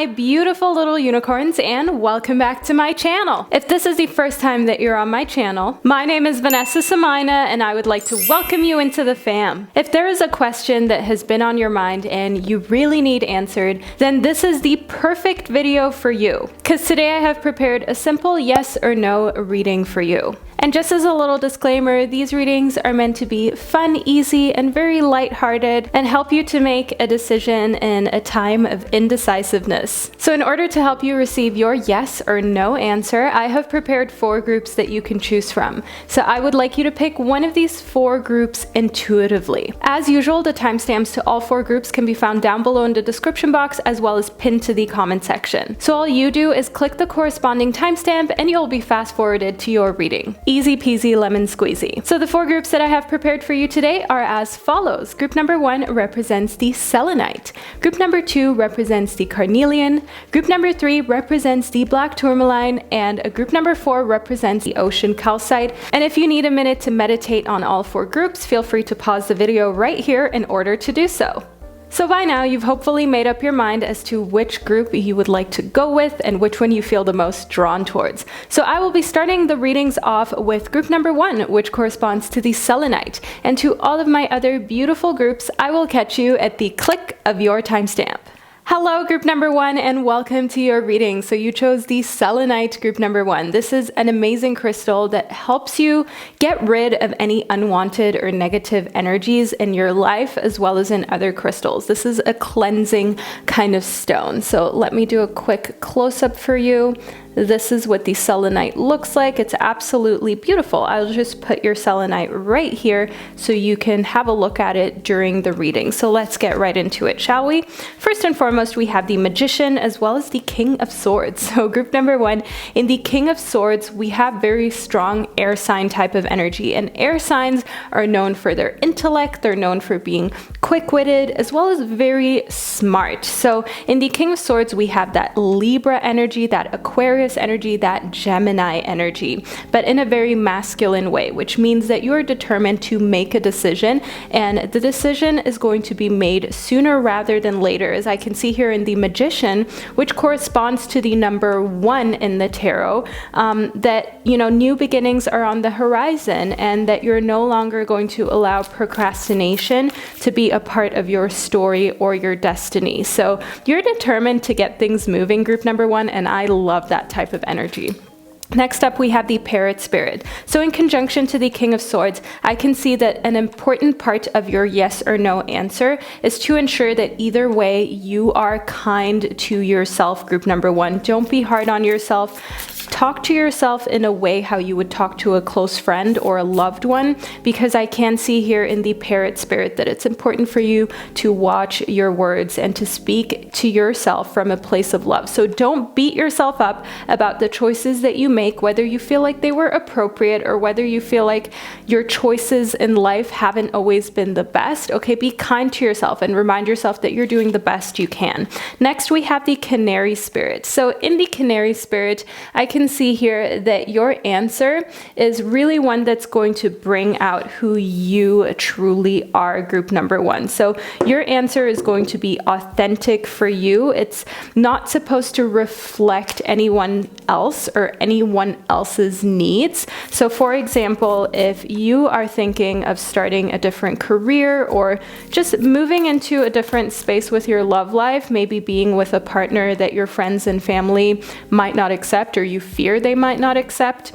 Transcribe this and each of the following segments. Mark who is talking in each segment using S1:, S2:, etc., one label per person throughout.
S1: beautiful little unicorns, and welcome back to my channel. If this is the first time that you're on my channel, my name is Vanessa and I, and I would like to welcome you into the fam. If there is a question that has been on your mind and you really need answered, then this is the perfect video for you, because today I have prepared a simple yes or no reading for you. And just as a little disclaimer, these readings are meant to be fun, easy, and very lighthearted, and help you to make a decision in a time of indecisiveness. So in order to help you receive your yes or no answer, I have prepared 4 groups that you can choose from. So I would like you to pick one of these 4 groups intuitively. As usual, the timestamps to all 4 groups can be found down below in the description box, as well as pinned to the comment section. So all you do is click the corresponding timestamp and you'll be fast forwarded to your reading. Easy peasy lemon squeezy. So the 4 groups that I have prepared for you today are as follows. Group number 1 represents the Selenite. Group number 2 represents the Carnelian. Group number 3 represents the black Tourmaline, and group number 4 represents the ocean Calcite. And if you need a minute to meditate on all 4 groups, feel free to pause the video right here in order to do so. So by now, you've hopefully made up your mind as to which group you would like to go with and which one you feel the most drawn towards. So I will be starting the readings off with group number 1, which corresponds to the Selenite. And to all of my other beautiful groups, I will catch you at the click of your timestamp. Hello, group number 1, and welcome to your reading. So you chose the Selenite, group number 1. This is an amazing crystal that helps you get rid of any unwanted or negative energies in your life, as well as in other crystals. This is a cleansing kind of stone. So let me do a quick close-up for you. This is what the Selenite looks like. It's absolutely beautiful. I'll just put your Selenite right here so you can have a look at it during the reading. So let's get right into it, shall we? First and foremost, we have the Magician as well as the King of Swords. So group number 1, in the King of Swords, we have very strong air sign type of energy. And air signs are known for their intellect. They're known for being quick-witted as well as very smart. So in the King of Swords, we have that Libra energy, that Aquarius energy, that Gemini energy, but in a very masculine way, which means that you're determined to make a decision, and the decision is going to be made sooner rather than later, as I can see here in the Magician, which corresponds to the number 1 in the tarot, that, you know, new beginnings are on the horizon, and that you're no longer going to allow procrastination to be a part of your story or your destiny. So you're determined to get things moving, group number 1, and I love that type of energy. Next up, we have the Parrot Spirit. So in conjunction to the King of Swords, I can see that an important part of your yes or no answer is to ensure that either way you are kind to yourself, group number 1. Don't be hard on yourself. Talk to yourself in a way how you would talk to a close friend or a loved one, because I can see here in the Parrot Spirit that it's important for you to watch your words and to speak to yourself from a place of love. So don't beat yourself up about the choices that you make, whether you feel like they were appropriate or whether you feel like your choices in life haven't always been the best. Okay, be kind to yourself and remind yourself that you're doing the best you can. Next, we have the Canary Spirit. So in the Canary Spirit, I can see here that your answer is really one that's going to bring out who you truly are, group number 1. So your answer is going to be authentic for you. It's not supposed to reflect anyone else or anyone else's needs. So for example, if you are thinking of starting a different career or just moving into a different space with your love life, maybe being with a partner that your friends and family might not accept or you fear they might not accept,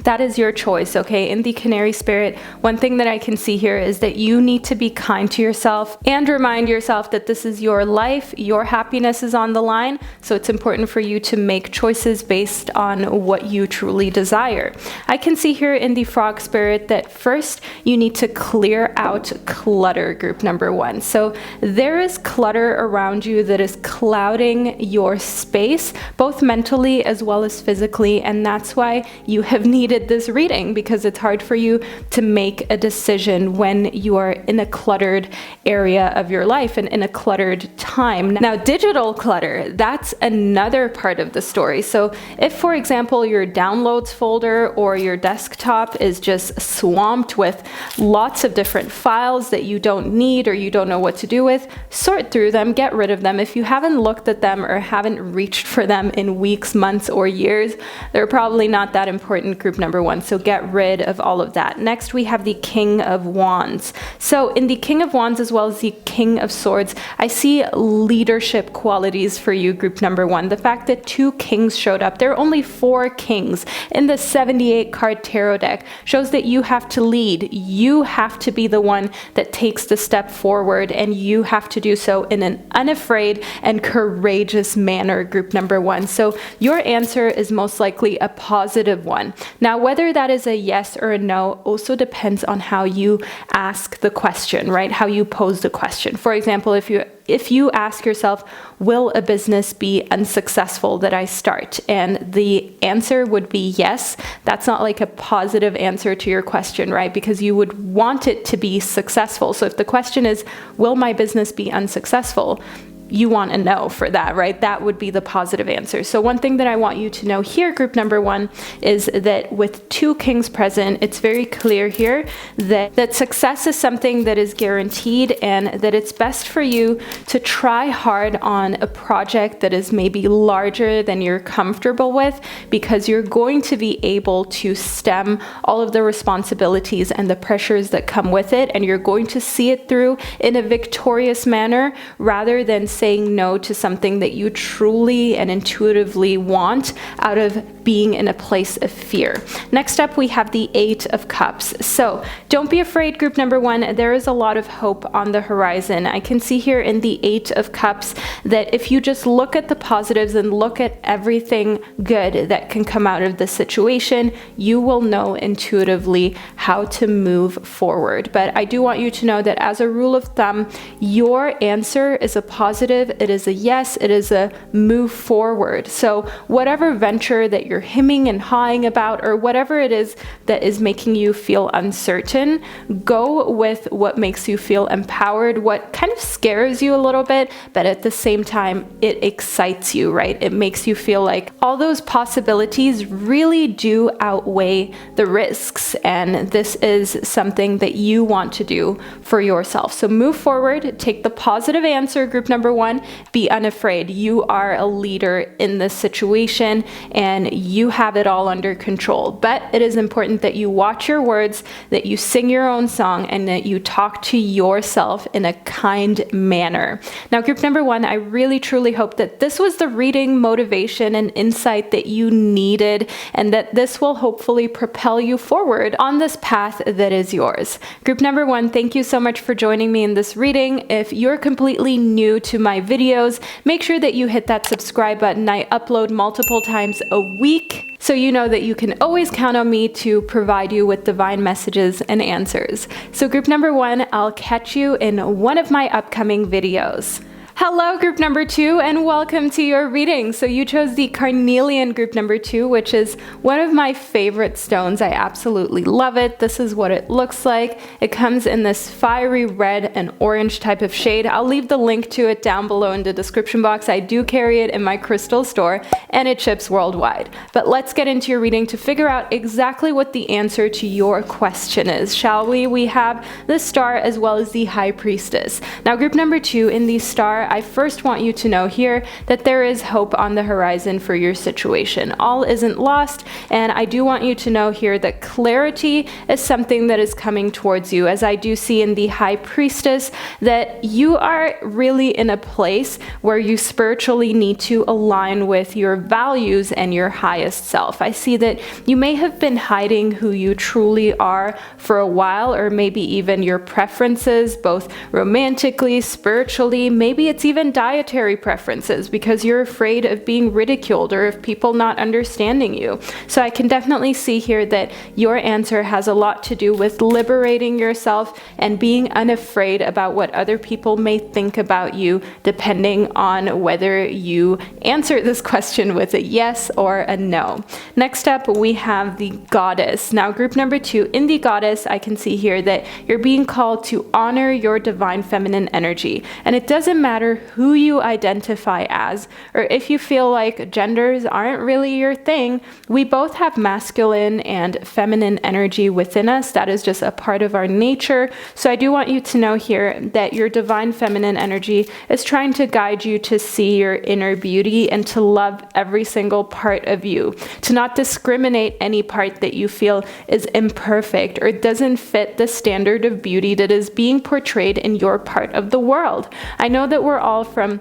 S1: that is your choice, okay? In the Canary Spirit, one thing that I can see here is that you need to be kind to yourself and remind yourself that this is your life, your happiness is on the line, so it's important for you to make choices based on what you truly desire. I can see here in the Frog Spirit that first you need to clear out clutter, group number 1. So there is clutter around you that is clouding your space, both mentally as well as physically, and that's why you have needed needed this reading because it's hard for you to make a decision when you are in a cluttered area of your life and in a cluttered time. Now, digital clutter, that's another part of the story. So if, for example, your downloads folder or your desktop is just swamped with lots of different files that you don't need or you don't know what to do with, sort through them, get rid of them. If you haven't looked at them or haven't reached for them in weeks, months, or years, they're probably not that important, group number one. So get rid of all of that. Next, we have the King of Wands. So in the King of Wands as well as the King of Swords, I see leadership qualities for you, group number one. The fact that 2 kings showed up, there are only 4 kings in the 78 card tarot deck, shows that you have to lead. You have to be the one that takes the step forward, and you have to do so in an unafraid and courageous manner, group number one. So your answer is most likely a positive one. Now, whether that is a yes or a no also depends on how you ask the question, right? How you pose the question. For example, if you ask yourself, will a business be unsuccessful that I start? And the answer would be yes. That's not like a positive answer to your question, right? Because you would want it to be successful. So if the question is, will my business be unsuccessful? You want a no for that, right? That would be the positive answer. So one thing that I want you to know here, group number one, is that with 2 kings present, it's very clear here that success is something that is guaranteed, and that it's best for you to try hard on a project that is maybe larger than you're comfortable with, because you're going to be able to stem all of the responsibilities and the pressures that come with it, and you're going to see it through in a victorious manner rather than saying no to something that you truly and intuitively want out of being in a place of fear. Next up, we have the 8 of Cups. So don't be afraid, group number one. There is a lot of hope on the horizon. I can see here in the 8 of Cups that if you just look at the positives and look at everything good that can come out of the situation, you will know intuitively how to move forward. But I do want you to know that as a rule of thumb, your answer is a positive. It is a yes. It is a move forward. So whatever venture that you're hemming and hawing about, or whatever it is that is making you feel uncertain, go with what makes you feel empowered, what kind of scares you a little bit, but at the same time, it excites you, right? It makes you feel like all those possibilities really do outweigh the risks. And this is something that you want to do for yourself. So move forward, take the positive answer, group number one, be unafraid. You are a leader in this situation and you have it all under control. But it is important that you watch your words, that you sing your own song, and that you talk to yourself in a kind manner. Now, group number one, I really truly hope that this was the reading, motivation, and insight that you needed, and that this will hopefully propel you forward on this path that is yours. Group number one, thank you so much for joining me in this reading. If you're completely new to my videos, make sure that you hit that subscribe button. I upload multiple times a week, so you know that you can always count on me to provide you with divine messages and answers. So group number one, I'll catch you in one of my upcoming videos. Hello, group number two, and welcome to your reading. So you chose the Carnelian, group number two, which is one of my favorite stones. I absolutely love it. This is what it looks like. It comes in this fiery red and orange type of shade. I'll leave the link to it down below in the description box. I do carry it in my crystal store and it ships worldwide. But let's get into your reading to figure out exactly what the answer to your question is, shall we? We have the Star as well as the High Priestess. Now, group number two, in the Star, I first want you to know here that there is hope on the horizon for your situation. All isn't lost, and I do want you to know here that clarity is something that is coming towards you, as I do see in the High Priestess that you are really in a place where you spiritually need to align with your values and your highest self. I see that you may have been hiding who you truly are for a while, or maybe even your preferences, both romantically, spiritually. Maybe it's it's even dietary preferences because you're afraid of being ridiculed or of people not understanding you. So I can definitely see here that your answer has a lot to do with liberating yourself and being unafraid about what other people may think about you, depending on whether you answer this question with a yes or a no. Next up, we have the Goddess. Now, group number 2, in the Goddess, I can see here that you're being called to honor your divine feminine energy. And it doesn't matter who you identify as, or if you feel like genders aren't really your thing, we both have masculine and feminine energy within us. That is just a part of our nature. So I do want you to know here that your divine feminine energy is trying to guide you to see your inner beauty and to love every single part of you, to not discriminate any part that you feel is imperfect or doesn't fit the standard of beauty that is being portrayed in your part of the world. I know that we're all from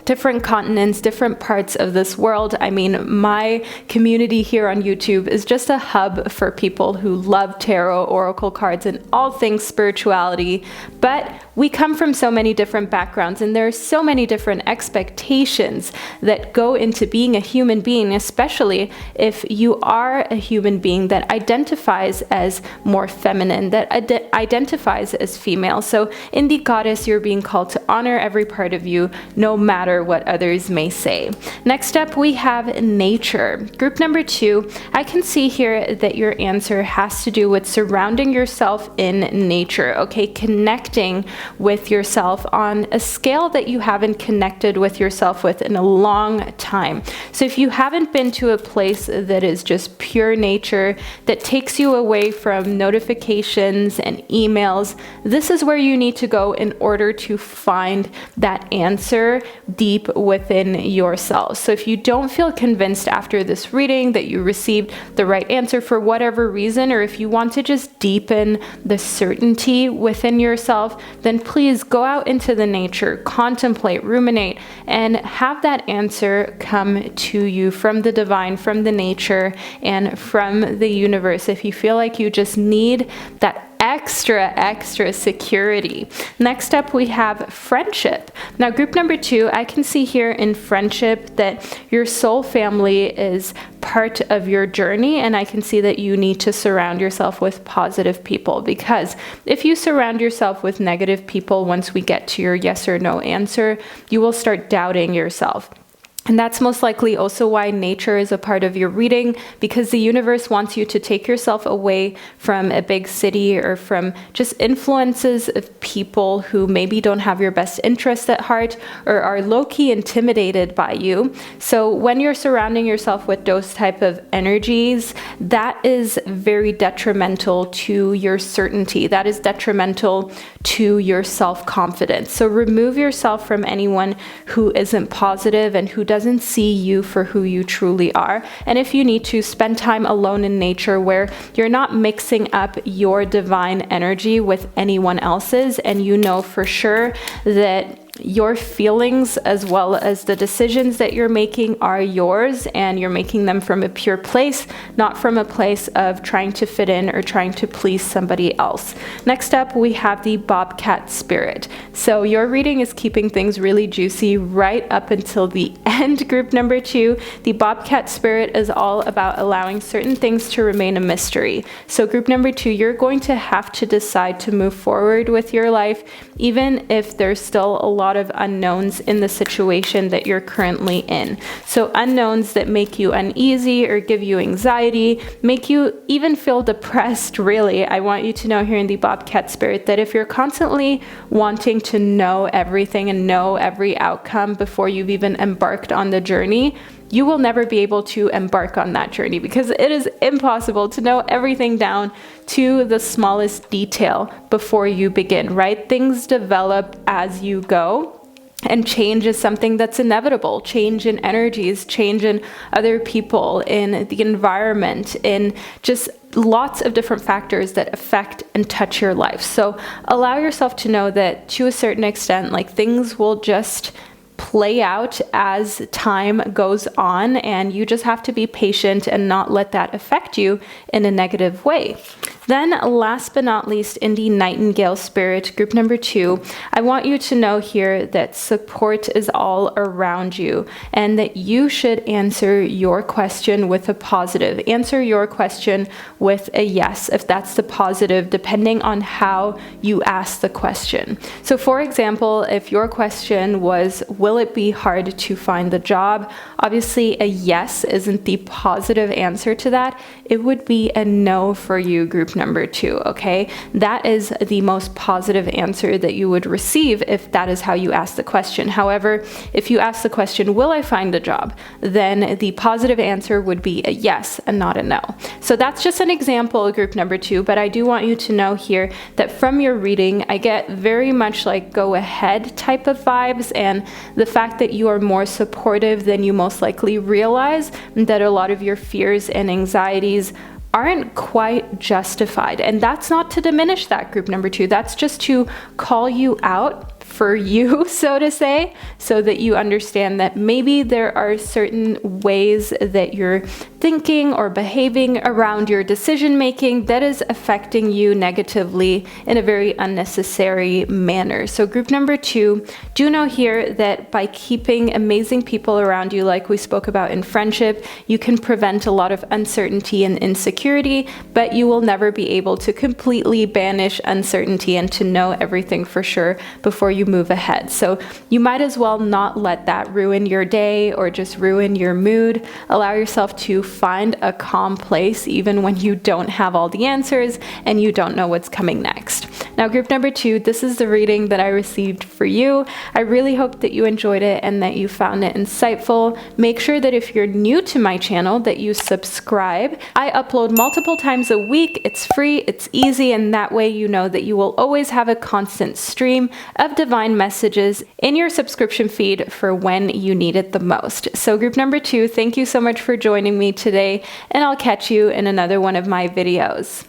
S1: different continents, different parts of this world. I mean, my community here on YouTube is just a hub for people who love tarot, oracle cards, and all things spirituality. But we come from so many different backgrounds, and there are so many different expectations that go into being a human being, especially if you are a human being that identifies as more feminine, that identifies as female. So in the Goddess, you're being called to honor every part of you, no matter what others may say. Next up, we have nature. Group number 2, I can see here that your answer has to do with surrounding yourself in nature, okay? Connecting with yourself on a scale that you haven't connected with yourself with in a long time. So if you haven't been to a place that is just pure nature, that takes you away from notifications and emails, this is where you need to go in order to find that answer deep within yourself. So if you don't feel convinced after this reading that you received the right answer for whatever reason, or if you want to just deepen the certainty within yourself, then please go out into the nature, contemplate, ruminate, and have that answer come to you from the divine, from the nature, and from the universe. If you feel like you just need that extra security. Next up, we have friendship. Now, group number 2, I can see here in friendship that your soul family is part of your journey, and I can see that you need to surround yourself with positive people, because if you surround yourself with negative people, once we get to your yes or no answer, you will start doubting yourself. And that's most likely also why nature is a part of your reading, because the universe wants you to take yourself away from a big city or from just influences of people who maybe don't have your best interest at heart or are low-key intimidated by you. So when you're surrounding yourself with those type of energies, that is very detrimental to your certainty. That is detrimental to your self-confidence. So remove yourself from anyone who isn't positive and who doesn't see you for who you truly are. And if you need to, spend time alone in nature where you're not mixing up your divine energy with anyone else's, and you know for sure that your feelings as well as the decisions that you're making are yours, and you're making them from a pure place, not from a place of trying to fit in or trying to please somebody else. Next up, we have the Bobcat Spirit. So your reading is keeping things really juicy right up until the end. Group number 2, the Bobcat Spirit is all about allowing certain things to remain a mystery. So group number 2, you're going to have to decide to move forward with your life, even if there's still a lot of unknowns in the situation that you're currently in. So unknowns that make you uneasy or give you anxiety, make you even feel depressed, really. I want you to know here in the Bobcat Spirit that if you're constantly wanting to know everything and know every outcome before you've even embarked on the journey, you will never be able to embark on that journey, because it is impossible to know everything down to the smallest detail before you begin, right? Things develop as you go, and change is something that's inevitable. Change in energies, change in other people, in the environment, in just lots of different factors that affect and touch your life. So allow yourself to know that to a certain extent, like, things will just play out as time goes on, and you just have to be patient and not let that affect you in a negative way. Then last but not least, in the Nightingale Spirit, group number 2, I want you to know here that support is all around you and that you should answer your question with a positive. Answer your question with a yes, if that's the positive, depending on how you ask the question. So for example, if your question was, will it be hard to find the job? Obviously, a yes isn't the positive answer to that. It would be a no for you, group number 2, okay? That is the most positive answer that you would receive if that is how you ask the question. However, if you ask the question, will I find a job? Then the positive answer would be a yes and not a no. So that's just an example, group number 2, but I do want you to know here that from your reading, I get very much like go ahead type of vibes, and the fact that you are more supportive than you most likely realize, that a lot of your fears and anxieties aren't quite justified. And that's not to diminish that, group number 2. That's just to call you out for you, so to say, so that you understand that maybe there are certain ways that you're thinking or behaving around your decision making that is affecting you negatively in a very unnecessary manner. So group number 2, do know here that by keeping amazing people around you, like we spoke about in friendship, you can prevent a lot of uncertainty and insecurity, but you will never be able to completely banish uncertainty and to know everything for sure before you move ahead. So you might as well not let that ruin your day or just ruin your mood. Allow yourself to find a calm place even when you don't have all the answers and you don't know what's coming next. Now, group number 2, this is the reading that I received for you. I really hope that you enjoyed it and that you found it insightful. Make sure that if you're new to my channel that you subscribe. I upload multiple times a week. It's free, it's easy, and that way you know that you will always have a constant stream of divine messages in your subscription feed for when you need it the most. So group number 2, thank you so much for joining me today, and I'll catch you in another one of my videos.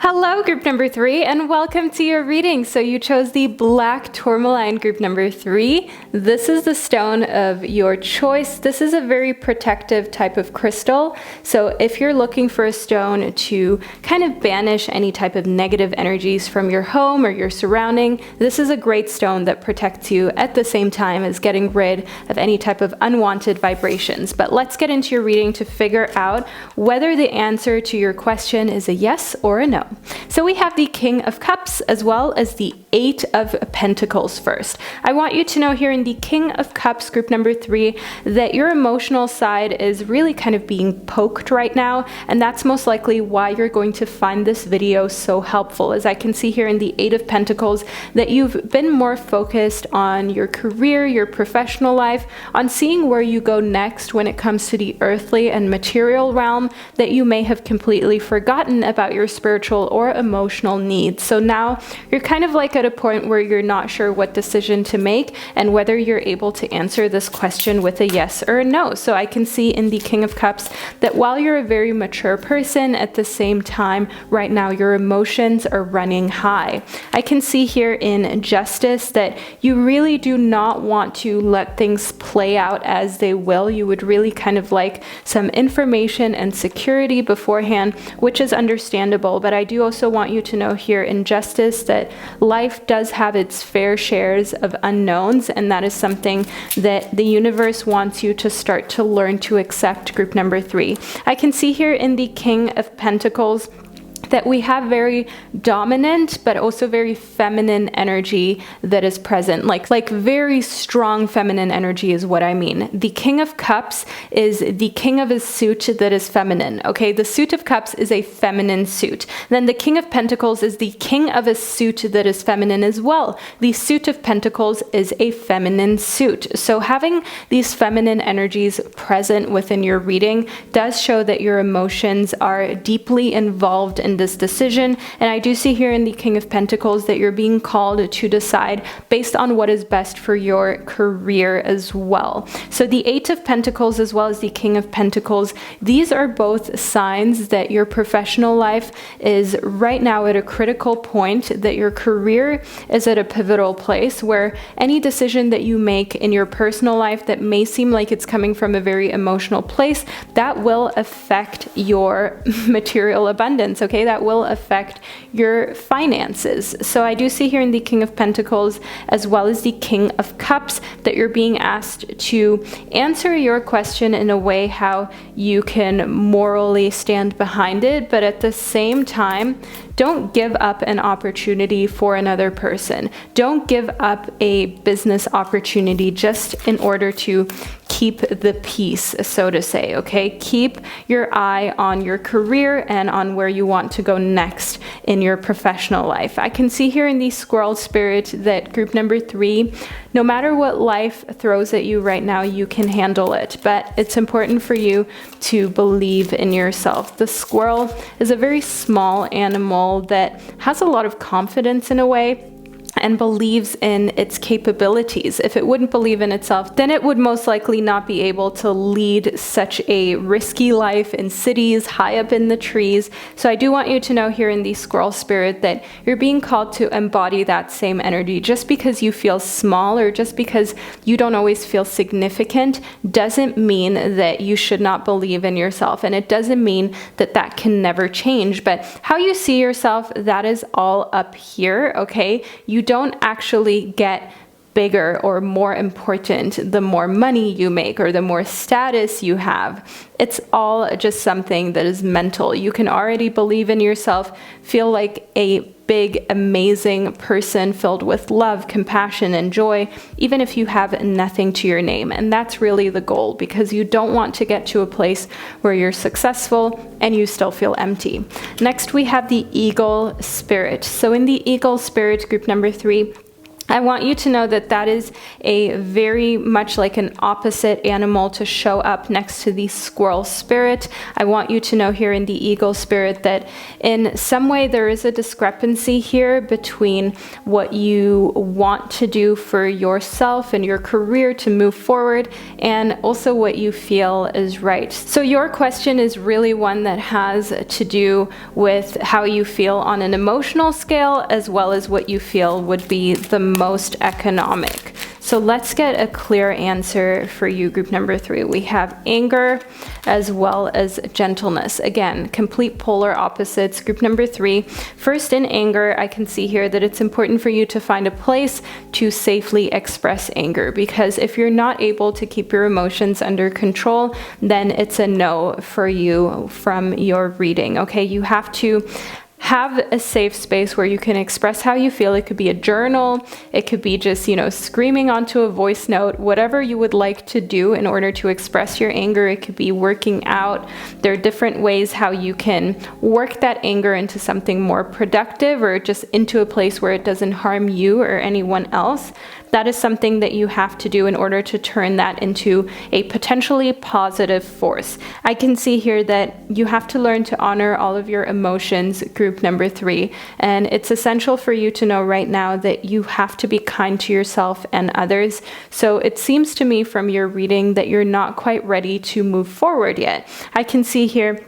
S1: Hello, group number 3, and welcome to your reading. So you chose the black tourmaline, group number 3. This is the stone of your choice. This is a very protective type of crystal. So if you're looking for a stone to kind of banish any type of negative energies from your home or your surrounding, this is a great stone that protects you at the same time as getting rid of any type of unwanted vibrations. But let's get into your reading to figure out whether the answer to your question is a yes or a no. So we have the King of Cups as well as the 8 of Pentacles first. I want you to know here in the King of Cups, group number 3, that your emotional side is really kind of being poked right now, and that's most likely why you're going to find this video so helpful. As I can see here in the 8 of Pentacles, that you've been more focused on your career, your professional life, on seeing where you go next when it comes to the earthly and material realm, that you may have completely forgotten about your spiritual or emotional needs. So now you're kind of like at a point where you're not sure what decision to make and whether you're able to answer this question with a yes or a no. So I can see in the King of Cups that while you're a very mature person, at the same time right now your emotions are running high. I can see here in Justice that you really do not want to let things play out as they will. You would really kind of like some information and security beforehand, which is understandable, but I do also want you to know here in Justice that life does have its fair shares of unknowns, and that is something that the universe wants you to start to learn to accept, group number 3. I can see here in the King of Pentacles that we have very dominant but also very feminine energy that is present, like very strong feminine energy is what I mean. The King of Cups is the king of a suit that is feminine, okay? The suit of cups is a feminine suit. Then the King of Pentacles is the king of a suit that is feminine as well. The suit of Pentacles is a feminine suit. So having these feminine energies present within your reading does show that your emotions are deeply involved in this decision. And I do see here in the King of Pentacles that you're being called to decide based on what is best for your career as well. So the 8 of Pentacles as well as the King of Pentacles, these are both signs that your professional life is right now at a critical point, that your career is at a pivotal place where any decision that you make in your personal life that may seem like it's coming from a very emotional place, that will affect your material abundance, okay? that will affect your finances. So I do see here in the King of Pentacles as well as the King of Cups that you're being asked to answer your question in a way how you can morally stand behind it, but at the same time, don't give up an opportunity for another person. Don't give up a business opportunity just in order to keep the peace, so to say, okay? Keep your eye on your career and on where you want to go next in your professional life. I can see here in the Squirrel Spirit that group number 3, no matter what life throws at you right now, you can handle it. But it's important for you to believe in yourself. The squirrel is a very small animal that has a lot of confidence in a way and believes in its capabilities. If it wouldn't believe in itself, then it would most likely not be able to lead such a risky life in cities, high up in the trees. So I do want you to know here in the Squirrel Spirit that you're being called to embody that same energy. Just because you feel small or just because you don't always feel significant doesn't mean that you should not believe in yourself. And it doesn't mean that that can never change. But how you see yourself, that is all up here, okay? You don't actually get bigger or more important the more money you make or the more status you have. It's all just something that is mental. You can already believe in yourself, feel like a big, amazing person filled with love, compassion, and joy, even if you have nothing to your name. And that's really the goal, because you don't want to get to a place where you're successful and you still feel empty. Next, we have the Eagle Spirit. So in the Eagle Spirit, group number 3, I want you to know that that is a very much like an opposite animal to show up next to the Squirrel Spirit. I want you to know here in the Eagle Spirit that in some way there is a discrepancy here between what you want to do for yourself and your career to move forward and also what you feel is right. So your question is really one that has to do with how you feel on an emotional scale as well as what you feel would be the most economic. So let's get a clear answer for you, group number 3. We have anger as well as gentleness. Again, complete polar opposites. Group number 3, first in anger, I can see here that it's important for you to find a place to safely express anger, because if you're not able to keep your emotions under control, then it's a no for you from your reading, okay? You have to have a safe space where you can express how you feel. It could be a journal, it could be just, screaming onto a voice note, whatever you would like to do in order to express your anger. It could be working out. There are different ways how you can work that anger into something more productive or just into a place where it doesn't harm you or anyone else. That is something that you have to do in order to turn that into a potentially positive force. I can see here that you have to learn to honor all of your emotions, group number 3. And it's essential for you to know right now that you have to be kind to yourself and others. So it seems to me from your reading that you're not quite ready to move forward yet. I can see here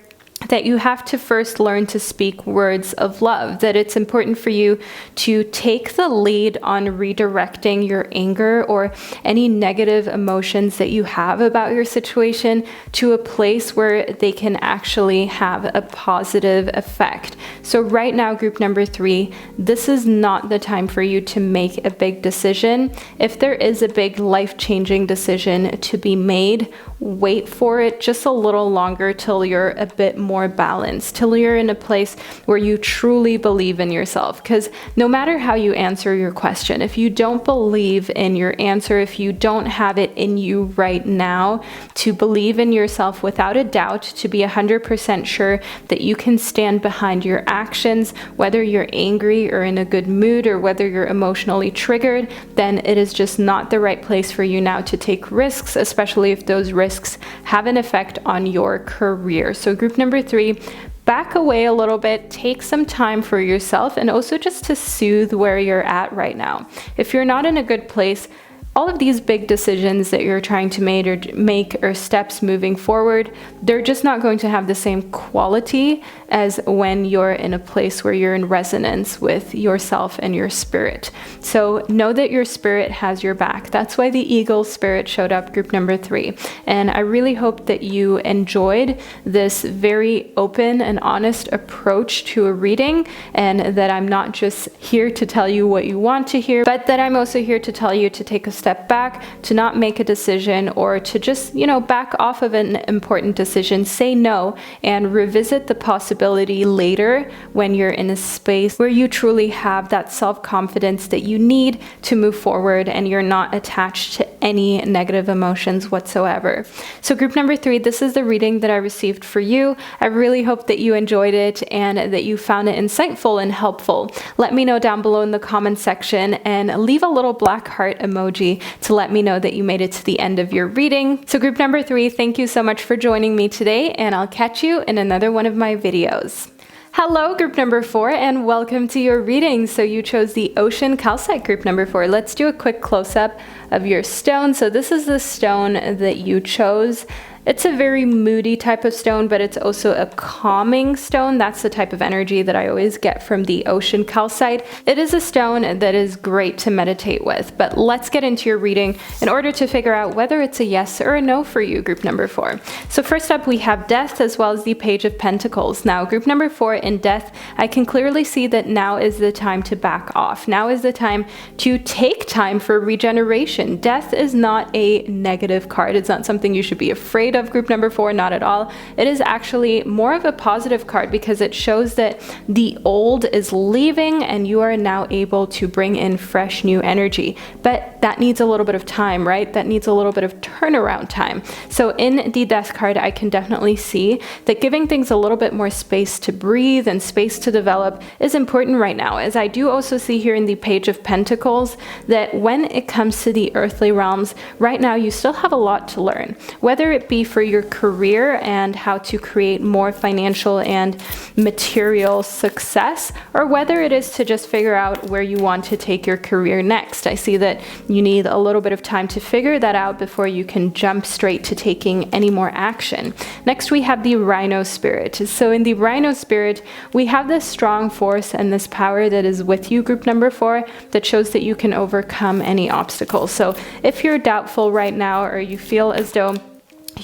S1: that you have to first learn to speak words of love, that it's important for you to take the lead on redirecting your anger or any negative emotions that you have about your situation to a place where they can actually have a positive effect. So right now, group number 3, this is not the time for you to make a big decision. If there is a big life-changing decision to be made, wait for it just a little longer till you're a bit more balanced, till you're in a place where you truly believe in yourself. Because no matter how you answer your question, if you don't believe in your answer, if you don't have it in you right now to believe in yourself without a doubt, to be 100% sure that you can stand behind your actions, whether you're angry or in a good mood or whether you're emotionally triggered, then it is just not the right place for you now to take risks, especially if those risks have an effect on your career. So group number 3, back away a little bit, take some time for yourself and also just to soothe where you're at right now. If you're not in a good place, all of these big decisions that you're trying to make or steps moving forward, they're just not going to have the same quality as when you're in a place where you're in resonance with yourself and your spirit. So know that your spirit has your back. That's why the eagle spirit showed up, group number 3. And I really hope that you enjoyed this very open and honest approach to a reading, and that I'm not just here to tell you what you want to hear, but that I'm also here to tell you to take a step back, to not make a decision, or to just, back off of an important decision, say no, and revisit the possibility later when you're in a space where you truly have that self-confidence that you need to move forward and you're not attached to any negative emotions whatsoever. So group number 3, this is the reading that I received for you. I really hope that you enjoyed it and that you found it insightful and helpful. Let me know down below in the comment section and leave a little black heart emoji to let me know that you made it to the end of your reading. So group number 3, thank you so much for joining me today, and I'll catch you in another one of my videos. Hello, group number 4, and welcome to your reading. So you chose the Ocean Calcite, group number 4. Let's do a quick close-up of your stone. So this is the stone that you chose. It's a very moody type of stone, but it's also a calming stone. That's the type of energy that I always get from the Ocean Calcite. It is a stone that is great to meditate with, but let's get into your reading in order to figure out whether it's a yes or a no for you, group number 4. So first up, we have Death as well as the Page of Pentacles. Now, group number 4 in Death, I can clearly see that now is the time to back off. Now is the time to take time for regeneration. Death is not a negative card. It's not something you should be afraid of, group number 4, not at all. It is actually more of a positive card because it shows that the old is leaving and you are now able to bring in fresh new energy. But that needs a little bit of time, right? That needs a little bit of turnaround time. So in the Death card, I can definitely see that giving things a little bit more space to breathe and space to develop is important right now. As I do also see here in the Page of Pentacles that when it comes to the earthly realms, right now you still have a lot to learn, whether it be for your career and how to create more financial and material success, or whether it is to just figure out where you want to take your career next. I see that you need a little bit of time to figure that out before you can jump straight to taking any more action. Next, we have the Rhino Spirit. So in the Rhino Spirit, we have this strong force and this power that is with you, group number 4, that shows that you can overcome any obstacles. So if you're doubtful right now, or you feel as though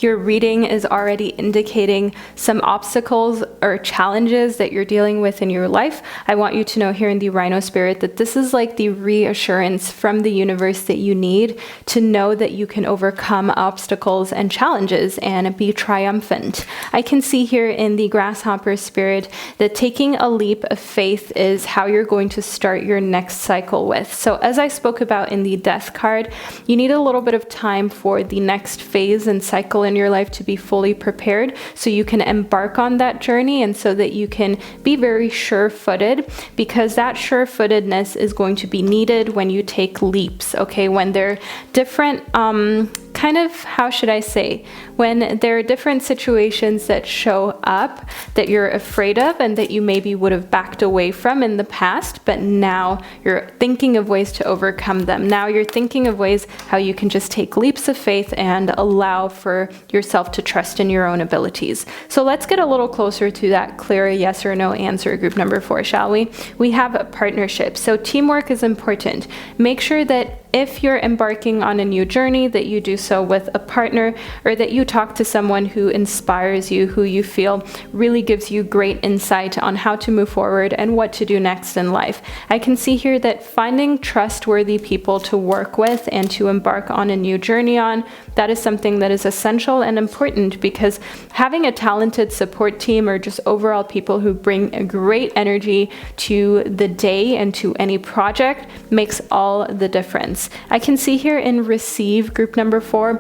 S1: your reading is already indicating some obstacles or challenges that you're dealing with in your life, I want you to know here in the Rhino Spirit that this is like the reassurance from the universe that you need to know that you can overcome obstacles and challenges and be triumphant. I can see here in the Grasshopper Spirit that taking a leap of faith is how you're going to start your next cycle with. So as I spoke about in the Death card, you need a little bit of time for the next phase and cycle in your life to be fully prepared so you can embark on that journey, and so that you can be very sure-footed, because that sure-footedness is going to be needed when you take leaps, okay? When they're different, kind of, how should I say, when there are different situations that show up that you're afraid of and that you maybe would have backed away from in the past, but now you're thinking of ways to overcome them. Now you're thinking of ways how you can just take leaps of faith and allow for yourself to trust in your own abilities. So let's get a little closer to that clear yes or no answer, group number 4, shall we? We have a partnership. So teamwork is important. Make sure that if you're embarking on a new journey, that you do so with a partner, or that you talk to someone who inspires you, who you feel really gives you great insight on how to move forward and what to do next in life. I can see here that finding trustworthy people to work with and to embark on a new journey on, that is something that is essential and important, because having a talented support team, or just overall people who bring a great energy to the day and to any project, makes all the difference. I can see here in Receive, group number 4,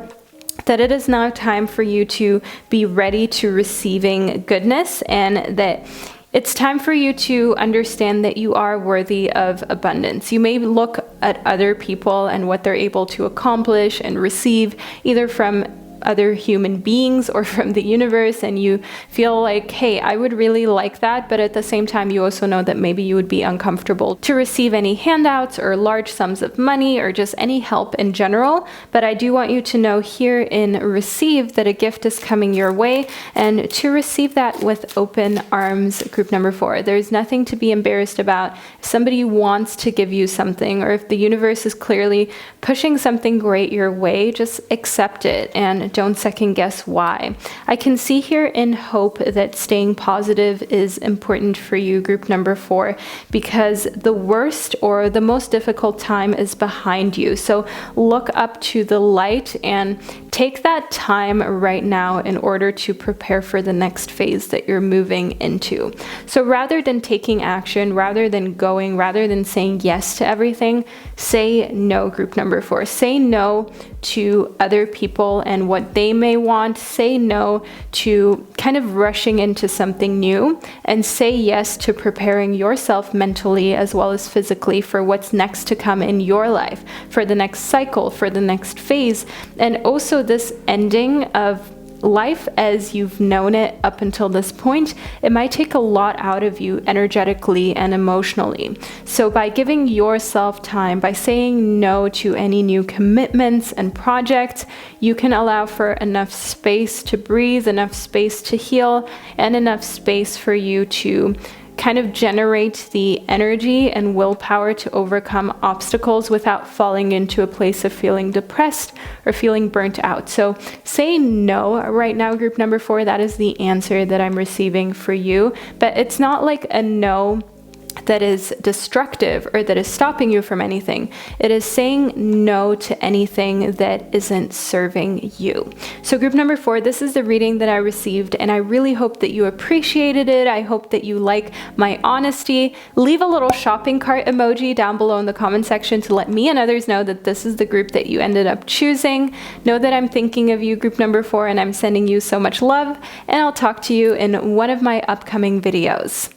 S1: that it is now time for you to be ready to receiving goodness, and that it's time for you to understand that you are worthy of abundance. You may look at other people and what they're able to accomplish and receive, either from other human beings or from the universe, and you feel like, hey, I would really like that, but at the same time you also know that maybe you would be uncomfortable to receive any handouts or large sums of money or just any help in general. But I do want you to know here in receive that a gift is coming your way, and to receive that with open arms, group number 4. There's nothing to be embarrassed about. If somebody wants to give you something, or if the universe is clearly pushing something great your way, just accept it and don't second guess why. I can see here in hope that staying positive is important for you, group number 4, because the worst or the most difficult time is behind you. So look up to the light and take that time right now in order to prepare for the next phase that you're moving into. So rather than taking action, rather than going, rather than saying yes to everything, say no, group number 4. Say no to other people and what they may want. Say no to kind of rushing into something new, and say yes to preparing yourself mentally as well as physically for what's next to come in your life, for the next cycle, for the next phase, and also this ending of life as you've known it up until this point. It might take a lot out of you energetically and emotionally. So by giving yourself time, by saying no to any new commitments and projects, you can allow for enough space to breathe, enough space to heal, and enough space for you to kind of generate the energy and willpower to overcome obstacles without falling into a place of feeling depressed or feeling burnt out. So say no right now, group number 4. That is the answer that I'm receiving for you. But it's not like a no that is destructive or that is stopping you from anything. It is saying no to anything that isn't serving you. So group number 4, this is the reading that I received, and I really hope that you appreciated it. I hope that you like my honesty. Leave a little shopping cart emoji down below in the comment section to let me and others know that this is the group that you ended up choosing. Know that I'm thinking of you, group number 4, and I'm sending you so much love, and I'll talk to you in one of my upcoming videos.